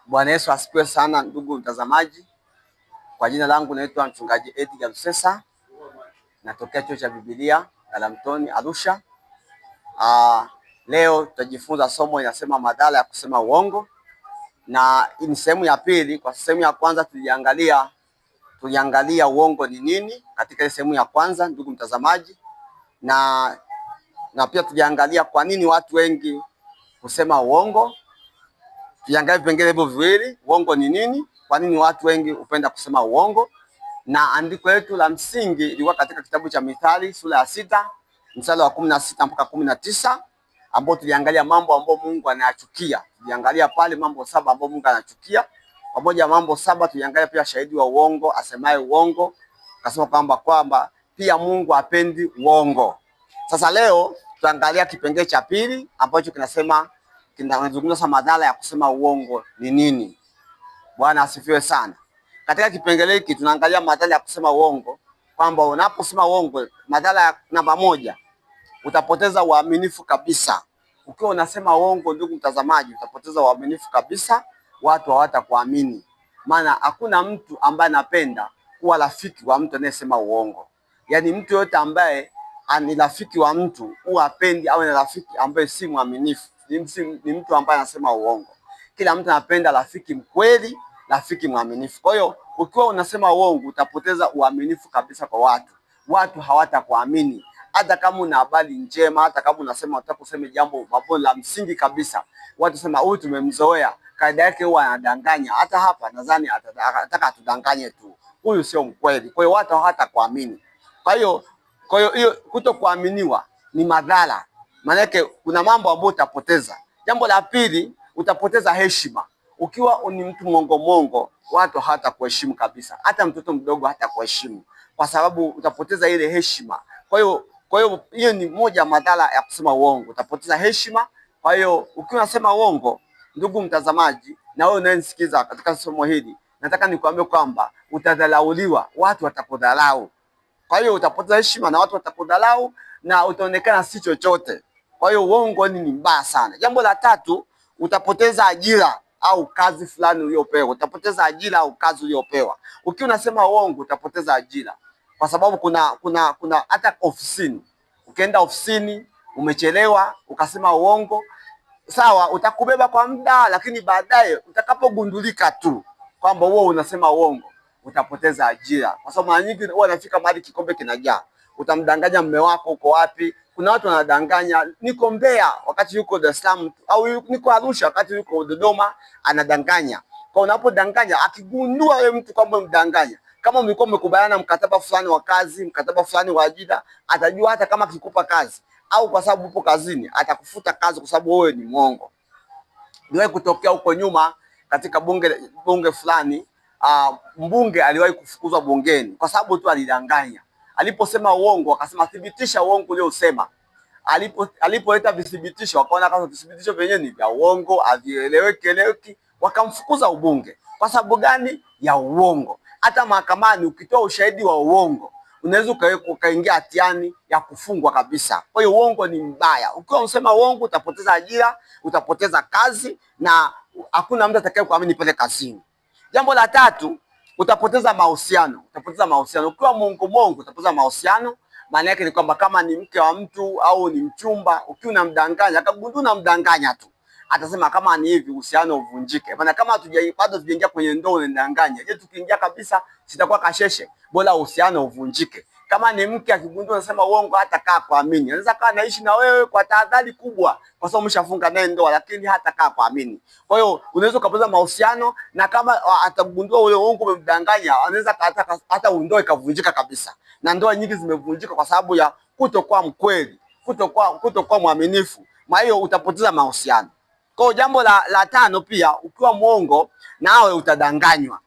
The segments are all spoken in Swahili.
Bwana Yesu asifiwe sana, ndugu mtazamaji. Kwa jina langu naitwa Mchungaji Edgar Lusesa, natokea Chuo cha Biblia Galamtoni Arusha. Leo tutajifunza somo linasema madhara ya kusema uongo, na hii ni sehemu ya pili. Kwa sehemu ya kwanza tuliangalia uongo ni nini katika sehemu ya kwanza, ndugu mtazamaji, na pia tuliangalia kwa nini watu wengi kusema uongo. Tuangalie vipengele hivyo viwili, uongo ni nini, kwa nini watu wengi hupenda kusema uongo. Na andiko letu la msingi ilikuwa katika kitabu cha Mithali sura ya 6 mstari wa 16 mpaka 19, ambao tuliangalia mambo ambayo Mungu anayachukia. Tuliangalia pale mambo 7 ambayo Mungu anachukia. Pamoja na mambo 7 tuliangalia pia shahidi wa uongo, asemaye uongo. Akasema kwamba pia Mungu hapendi uongo. Sasa leo tutaangalia kipengele cha pili ambacho kinazungumza madhara ya kusema uongo ni nini. Bwana asifiwe sana. Katika kipengele hiki tunaangalia madhara ya kusema uongo, kwamba unaposema uongo, madhara ya namba 1, utapoteza uaminifu kabisa. Ukiwa unasema uongo, ndugu mtazamaji, utapoteza uaminifu kabisa, watu hawatakuamini. Maana hakuna mtu ambaye anapenda kuwa rafiki wa mtu anayesema uongo. Yaani mtu yote ambaye ni rafiki wa mtu huwa hapendi awe na rafiki ambaye si mwaminifu. Ni mtu ambaye anasema uongo. Kila mtu anapenda rafiki mkweli, rafiki mwaminifu. Kwa hiyo ukiwa unasema uongo, utapoteza uaminifu kabisa kwa watu. Watu hawatakuamini. Hata kama una habari njema, hata kama unataka kusema jambo la msingi kabisa, watu sema huyu tumemzoea, kaida yake huwa anadanganya. Hata hapa nadhani anataka atudanganye tu. Huyu sio mkweli. Kwa hiyo watu hawatakuamini. Kwa hiyo kutokuaminiwa ni madhara. Maana yake kuna mambo ambayo utapoteza. Jambo la pili, utapoteza heshima. Ukiwa ni mtu mongo, watu hawatakuheshimu kabisa. Hata mtoto mdogo hatakuheshimu, kwa sababu utapoteza ile heshima. Kwa hiyo hiyo ni moja madhara ya kusema uongo, utapoteza heshima. Kwa hiyo ukiwa unasema uongo, ndugu mtazamaji, na wewe unayesikiza katika somo hili, nataka nikwambie kwamba utadharauliwa, watu watakudharau. Kwa hiyo utapoteza heshima na watu watakudharau na utaonekana si chochote. Kwa hiyo uongo ni mbaya sana. Jambo la tatu, utapoteza ajira au kazi fulani uliyopewa. Utapoteza ajira au kazi uliyopewa. Ukiwa unasema uongo, utapoteza ajira. Kwa sababu kuna hata ofisini. Ukienda ofisini, umechelewa, ukasema uongo, sawa, utakubeba kwa muda, lakini baadaye utakapogundulika tu kwamba wewe unasema uongo, utapoteza ajira. Kwa sababu mara nyingi huwa anafika mahali kikombe kinajaa. Utamdanganya mume wako uko wapi. Kuna watu wanadanganya niko Mbeya wakati yuko Dar es Salaam, au niko Arusha wakati yuko Dodoma, anadanganya. Kwa unapodanganya, akigundua wewe mtu kwamba umdanganya, kama mlikuwa mmekubaliana mkataba fulani wa kazi, mkataba fulani wa ajira, atajua hata kama akikupa kazi au kwa sababu upo kazini atakufuta kazi kwa sababu wewe ni mwongo. Niwahi kutokea huko nyuma katika bunge fulani, mbunge aliwahi kufukuzwa bungeni kwa sababu tu alidanganya. Aliposema uongo, akasema thibitisha uongo uliosema. Alipoleta vithibitisho, wakaona kama vithibitisho vyenyewe ni vya uongo, havieleweki, wakamfukuza ubunge. Kwa sababu gani? Ya uongo. Hata mahakamani ukitoa ushahidi wa uongo, unaweza ukaingia hatiani ya kufungwa kabisa. Kwa hiyo uongo ni mbaya. Ukiwa unasema uongo, utapoteza ajira, utapoteza kazi, na hakuna mtu atakayekuamini pale kazini. Jambo la tatu, utapoteza mahusiano. Ukiwa mongo, utapoteza mahusiano. Maana yake ni kwamba kama ni mke wa mtu au ni mchumba, ukiwa unamdanganya, akagundua unamdanganya tu, atasema kama ni hivi uhusiano uvunjike. Maana kama bado tujaingia kwenye ndoa unadanganya. Je, tukiingia kabisa sitakuwa kasheshe? Bora uhusiano uvunjike. Kama ni mke akigundua unasema uongo, hata kaa kuamini. Anaweza kaa naishi na wewe kwa tahadhari kubwa kwa sababu umeshafunga naye ndoa, lakini hata kaa kuamini. Kwa hiyo unaweza kupoteza mahusiano, na kama atagundua ule uongo umemdanganya, anaweza hata ndoa ikavunjika kabisa. Na ndoa nyingi zimevunjika kwa sababu ya kutokuwa mkweli, kutokuwa mwaminifu. Kwa hiyo utapoteza mahusiano. Kwa jambo la tano pia, ukiwa mwongo nawe utadanganywa.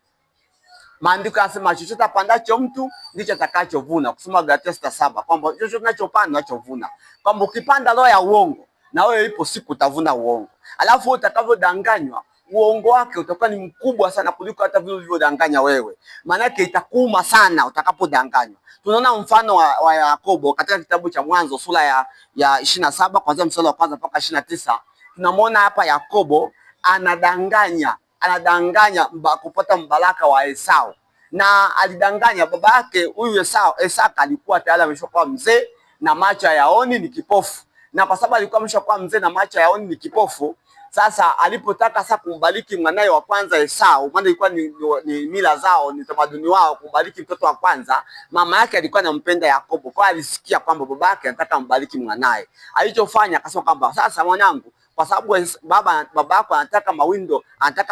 Maandiko yanasema chochote apandacho mtu ndicho atakachovuna. Kusoma Galatia 6:7 kwamba chochote unachopanda unachovuna. Kwamba ukipanda roho ya uongo, na wewe ipo siku utavuna uongo. Alafu utakavyodanganywa, uongo wake utakuwa ni mkubwa sana kuliko hata vile ulivyodanganya wewe. Maana yake itakuuma sana utakapodanganywa. Tunaona mfano wa Yakobo katika kitabu cha Mwanzo sura ya 27 kuanzia mstari wa 1 mpaka 29. Tunamwona hapa Yakobo anadanganya anadanganya kupata mbaraka wa Esau, na alidanganya baba yake huyu Isaka alikuwa tayari ameshakuwa mzee na macho hayaoni, ni kipofu. Na kwa sababu alikuwa ameshakuwa mzee na macho hayaoni, ni kipofu, sasa alipotaka sasa kumbariki mwanae wa kwanza Esau, maana ilikuwa ni mila zao, ni tamaduni wao kumbariki mtoto wa kwanza, mama yake alikuwa anampenda Yakobo, kwa alisikia kwamba baba yake anataka kumbariki mwanae. Alichofanya akasema kwamba sasa mwanangu, kwa sababu baba yako anataka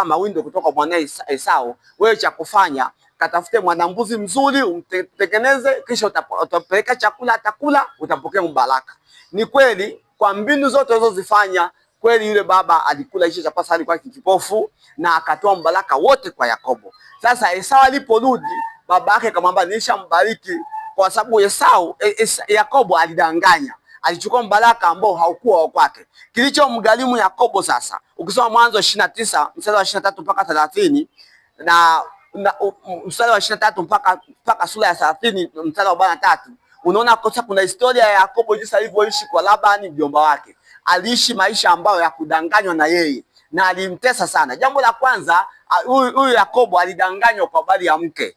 mawindo kutoka kwa mwanae Esau, wewe cha kufanya katafute mwanambuzi mzuri umtengeneze, kisha utapeleka chakula, atakula, utapokea mbaraka. Ni kweli kwa mbinu zote alizozifanya, kweli yule baba alikula hicho chakula, alikuwa kipofu, na akatoa mbaraka wote kwa Yakobo. Sasa Esau aliporudi, baba yake akamwambia nilishambariki, kwa sababu Yakobo alidanganya, alichukua mbaraka ambao haukuwa wa kwake. Kilichomgharimu Yakobo sasa, ukisoma Mwanzo 29 mstari wa 23 mpaka 30 na mstari wa 23 mpaka sura ya 30 mstari wa 43, unaona kosa kuna historia ya Yakobo jinsi alivyoishi kwa Labani mjomba wake. Aliishi maisha ambayo ya kudanganywa na yeye na alimtesa sana. Jambo la kwanza, huyu Yakobo alidanganywa kwa habari ya mke.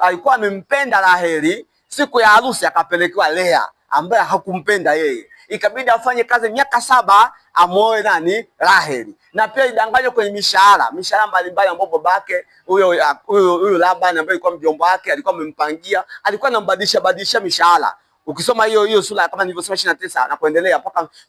Alikuwa amempenda Raheli, siku ya harusi akapelekewa Lea ambaye hakumpenda yeye. Ikabidi afanye kazi miaka 7 amoe nani? Raheli. Na pia idanganywa kwenye mishahara mbalimbali ambapo babake huyo Labani ambaye alikuwa mjomba wake alikuwa amempangia, alikuwa anambadilisha mishahara. Ukisoma hiyo sura kama nilivyosema 29 na kuendelea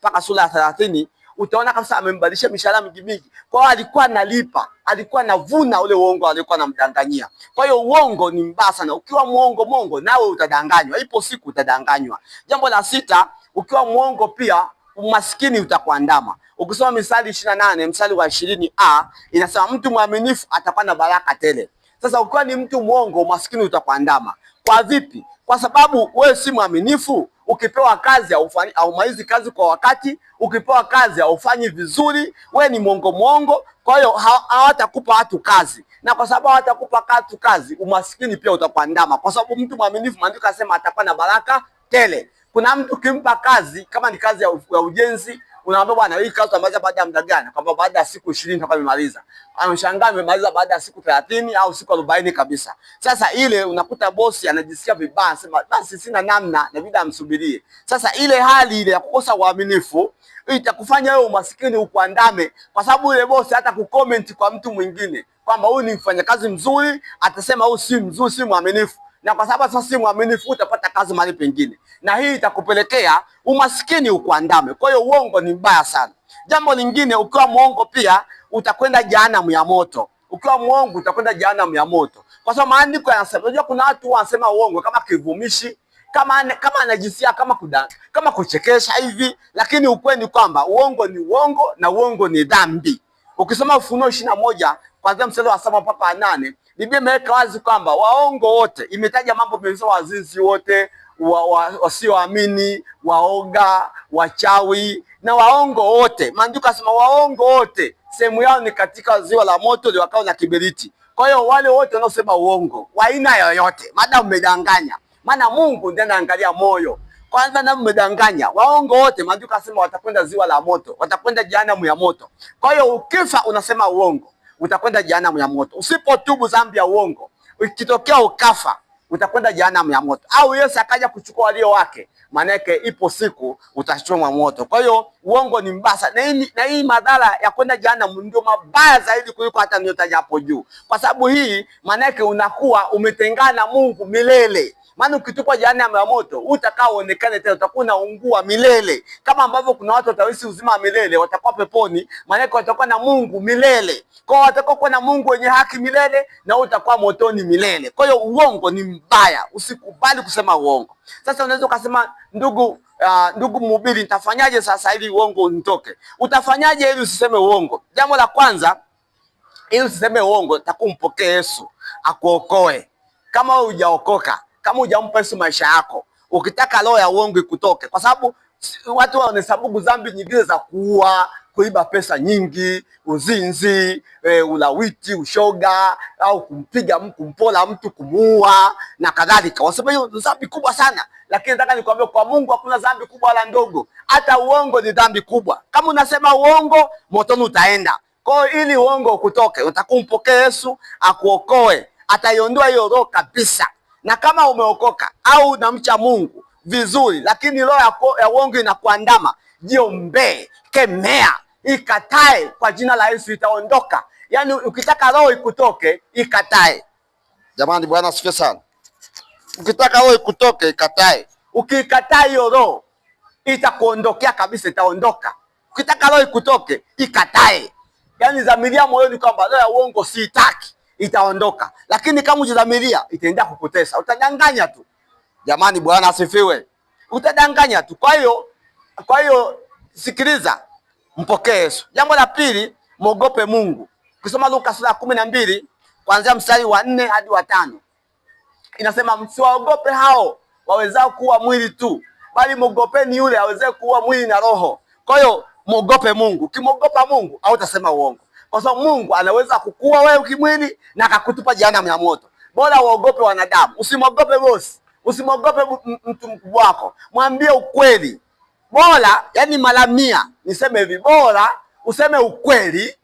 mpaka sura ya 30, utaona kabisa amembadilisha mishahara mingi. Kwa hiyo alikuwa analipa, alikuwa anavuna ule uongo alikuwa anamdanganyia. Kwa hiyo uongo ni mbaya sana. Ukiwa muongo nawe utadanganywa, ipo siku utadanganywa. Jambo la 6, ukiwa muongo pia umaskini utakuandama. Ukisoma Misali 28 mstari wa 20a inasema mtu mwaminifu atakuwa na baraka tele. Sasa ukiwa ni mtu muongo, umaskini utakuandama. Kwa vipi? Kwa sababu wewe si mwaminifu. Ukipewa kazi haumalizi kazi kwa wakati, ukipewa kazi haufanyi vizuri, wewe ni muongo. Kwa hiyo hawatakupa watu kazi, na kwa sababu hawatakupa watu kazi, umaskini pia utakuandama. Kwa sababu mtu mwaminifu, maandiko yanasema atakuwa na baraka tele. Kuna mtu kimpa kazi, kama ni kazi ya ujenzi, unaambia bwana hii kazi utamaliza baada ya muda gani? Kwamba baada ya siku 20 nitakuwa nimemaliza. Anashangaa amemaliza baada ya siku 30 au siku 40 kabisa. Sasa ile unakuta bosi anajisikia vibaya, anasema basi sina namna, inabidi amsubirie. Sasa ile hali ile ya kukosa uaminifu itakufanya wewe umaskini ukuandame, kwa sababu ile bosi hata kucomment kwa mtu mwingine kwamba huyu ni mfanyakazi mzuri, atasema huyu si mzuri, si mwaminifu. Na kwa sababu sasa si mwaminifu, utapata kazi mahali pengine, na hii itakupelekea umaskini ukuandame. Kwa hiyo uongo ni mbaya sana. Jambo lingine, ukiwa muongo pia utakwenda jehanamu ya moto. Ukiwa muongo utakwenda jehanamu ya moto, kwa sababu maandiko yanasema, unajua kuna watu wanasema uongo kama kivumishi, kama anajisia kama kuchekesha hivi, lakini ukweli ni kwamba uongo ni uongo na uongo ni dhambi. Ukisoma Ufunuo 21 kuanzia mstari wa 7 mpaka 8, Biblia imeweka wazi kwamba waongo wote, imetaja mambo mengi, wazinzi wote, wasioamini, waoga, wachawi na waongo wote. Maandiko yanasema waongo wote sehemu yao ni katika ziwa la moto liwakao na kiberiti. Kwa hiyo wale wote wanaosema uongo wa aina yoyote, madamu umedanganya, maana Mungu ndiye anaangalia moyo. Kwanza na mmedanganya, waongo wote maandiko yanasema watakwenda ziwa la moto, watakwenda jehanamu ya moto. Kwa hiyo ukifa unasema uongo, utakwenda jehanamu ya moto. Usipotubu dhambi ya uongo, ukitokea ukafa, utakwenda jehanamu ya moto. Au Yesu akaja kuchukua walio wake, maana yake ipo siku utachomwa moto. Kwa hiyo uongo ni mbaya, na hii madhara ya kwenda jehanamu ndio mabaya zaidi kuliko hata niliyotaja hapo juu. Kwa sababu hii maana yake unakuwa umetengana na Mungu milele. Maana ukitupwa jehanamu ya moto utakao uonekane tena, utakuwa unaungua milele. Kama ambavyo kuna watu wataishi uzima wa milele, watakuwa peponi, maana yake watakuwa na Mungu milele. Kwa hiyo watakuwa kuwa na Mungu wenye haki milele, na utakuwa motoni milele. Kwa hiyo uongo ni mbaya, usikubali kusema uongo. Sasa unaweza ukasema, ndugu mhubiri, nitafanyaje sasa ili uongo unitoke? Utafanyaje ili usiseme uongo? Jambo la kwanza, ili usiseme uongo, takumpokee Yesu akuokoe. Kama wewe hujaokoka, kama hujampa Yesu maisha yako, ukitaka roho ya uongo ikutoke, kwa sababu watu wanahesabu dhambi nyingine za kuua, kuiba pesa nyingi, uzinzi, ulawiti, ushoga, au kumpola mtu, kumuua na kadhalika. Wasema hiyo dhambi kubwa sana, lakini nataka nikwambie kwa Mungu hakuna dhambi kubwa wala ndogo. Hata uongo ni dhambi kubwa. Kama unasema uongo, motoni utaenda. Kwa hiyo ili uongo ukutoke, utakumpokea Yesu akuokoe, ataiondoa hiyo roho kabisa. Na kama umeokoka au unamcha Mungu vizuri, lakini roho ya uongo inakuandama, jiombee, kemea, ikatae kwa jina la Yesu, itaondoka. Yaani ukitaka roho ikutoke, ikatae. Jamani, Bwana asifiwe sana. Ukitaka roho ikutoke, ikatae. Ukikataa hiyo roho, itakuondokea kabisa, itaondoka. Ukitaka roho ikutoke, ikatae. Yaani dhamiria moyoni kwamba roho ya uongo siitaki, itaondoka. Lakini kama ujidhamiria, itaenda kukutesa, utadanganya tu. Jamani, Bwana asifiwe. Utadanganya tu. Kwa hiyo sikiliza, mpokee Yesu. Jambo la pili, muogope Mungu. Ukisoma Luka sura ya 12 kuanzia mstari wa 4 hadi wa 5. Inasema msiwaogope hao wawezao kuua mwili tu, bali muogopeni yule awezao kuua mwili na roho. Kwa hiyo muogope Mungu. Ukimwogopa Mungu hautasema uongo. Kwa sababu Mungu anaweza kukua wewe kimwili na akakutupa jehanamu ya moto. Bora uogope wanadamu. Usimwogope bosi. Usimwogope mtu mkubwa wako. Mwambie ukweli. Bora, yani mara 100 niseme hivi, bora useme ukweli,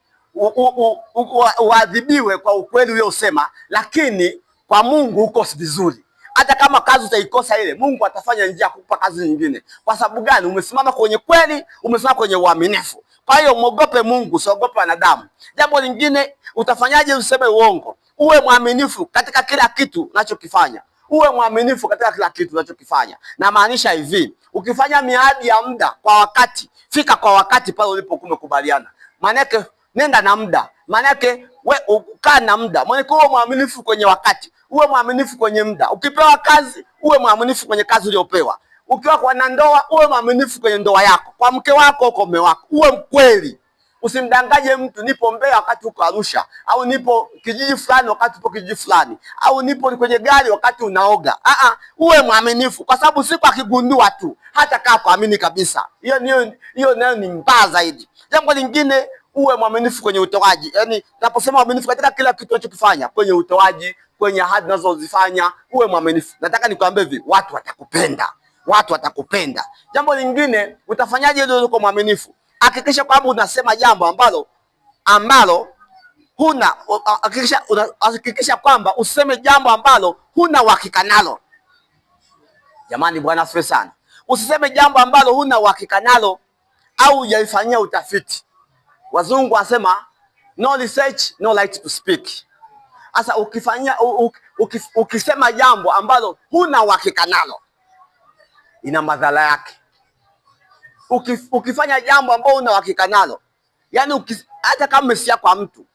uadhibiwe kwa ukweli uliosema, lakini kwa Mungu uko vizuri. Hata kama kazi utaikosa ile, Mungu atafanya njia kukupa kazi nyingine. Kwa sababu gani? Umesimama kwenye kweli, umesimama kwenye uaminifu. Kwa hiyo muogope Mungu, usiogope wanadamu. Jambo lingine, utafanyaje useme uongo? Uwe mwaminifu katika kila kitu unachokifanya. Uwe mwaminifu katika kila kitu unachokifanya. Na maanisha hivi, ukifanya miadi ya muda kwa wakati, fika kwa wakati pale ulipokuwa umekubaliana. Maanake nenda na muda. Maanake ukaa na muda. Maanake uwe mwaminifu kwenye wakati. Uwe mwaminifu kwenye muda. Ukipewa kazi, uwe mwaminifu kwenye kazi uliyopewa. Ukiwa kwa ndoa, uwe mwaminifu kwenye ndoa yako. Kwa mke wako au kwa mume wako, uwe mkweli. Usimdangaje mtu, nipo Mbeya wakati uko Arusha, au nipo kijiji fulani wakati upo kijiji fulani, au nipo kwenye gari wakati unaoga. Uwe mwaminifu, kwa sababu siku akigundua tu hata kaa kuamini kabisa. Hiyo nayo ni mbaya zaidi. Jambo lingine, uwe mwaminifu kwenye utoaji. Yaani naposema mwaminifu katika kila kitu unachokifanya, kwenye utoaji, kwenye ahadi unazozifanya, uwe mwaminifu. Nataka nikwambie hivi, watu watakupenda. Watu watakupenda. Jambo lingine, utafanyaje ili uwe mwaminifu? Hakikisha kwamba unasema jambo ambalo huna, hakikisha kwamba useme jambo ambalo huna uhakika nalo. Jamani, Bwana asifiwe sana. Usiseme jambo ambalo huna uhakika nalo au hujalifanyia utafiti. Wazungu wasema no research, no right to speak. Sasa ukisema jambo ambalo huna uhakika nalo, ina madhara yake. Ukifanya jambo ambalo una uhakika nalo, yani hata kama umesia kwa mtu,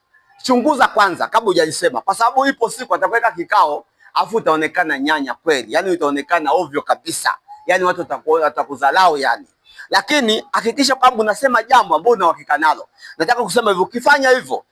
chunguza kwanza kabla hujalisema, kwa sababu ipo siku atakuweka kikao afu utaonekana nyanya kweli, yani utaonekana ovyo kabisa, yani watu watakudharau yani. Lakini hakikisha kwamba unasema jambo ambalo una uhakika nalo. Nataka kusema hivyo, ukifanya hivyo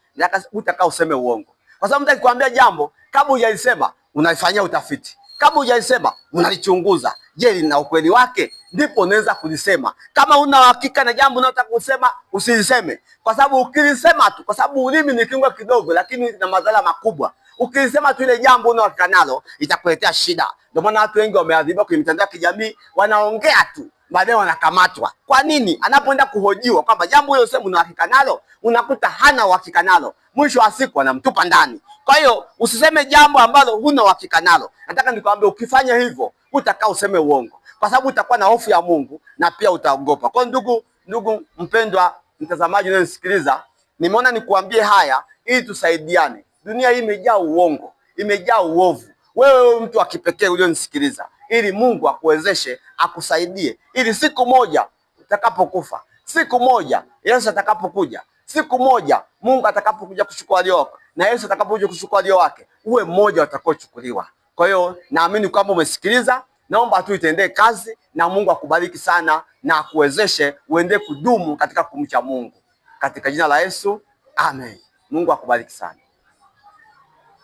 utakaa useme uongo, kwa sababu mtu akikwambia jambo kabla hujalisema unalifanyia utafiti, kabla hujalisema unalichunguza. Je, lina ukweli wake? Ndipo unaweza kulisema. Kama una uhakika na jambo unalotaka kusema, usiliseme. Kwa sababu ukilisema tu, kwa sababu ulimi ni kiungo kidogo lakini na madhara makubwa. Ukilisema tu ile jambo una uhakika nalo, itakuletea shida. Ndio maana watu wengi wameadhibiwa kwenye mitandao ya kijamii, wanaongea tu, baadaye wanakamatwa. Kwa nini? Anapoenda kuhojiwa kwamba jambo hilo sema una uhakika nalo, unakuta hana uhakika nalo. Mwisho wa siku wanamtupa ndani. Kwa hiyo usiseme jambo ambalo huna uhakika nalo. Nataka nikwambie, ukifanya hivyo utakaa useme uongo, kwa sababu utakuwa na hofu ya Mungu na pia utaogopa. Kwa ndugu mpendwa mtazamaji unayenisikiliza, nimeona nikuambie haya ili tusaidiane. Dunia hii imejaa uongo, imejaa uovu. Wewe mtu wa kipekee ulionisikiliza, ili Mungu akuwezeshe, akusaidie, ili siku moja utakapokufa, siku moja Yesu atakapokuja, siku moja Mungu atakapokuja kuchukua walio wake, na Yesu atakapokuja kuchukua walio wake, uwe mmoja utakaochukuliwa. Kwa hiyo naamini kwamba umesikiliza. Naomba tu itendee kazi, na Mungu akubariki sana na akuwezeshe uende kudumu katika kumcha Mungu. Katika jina la Yesu, amen. Mungu akubariki sana.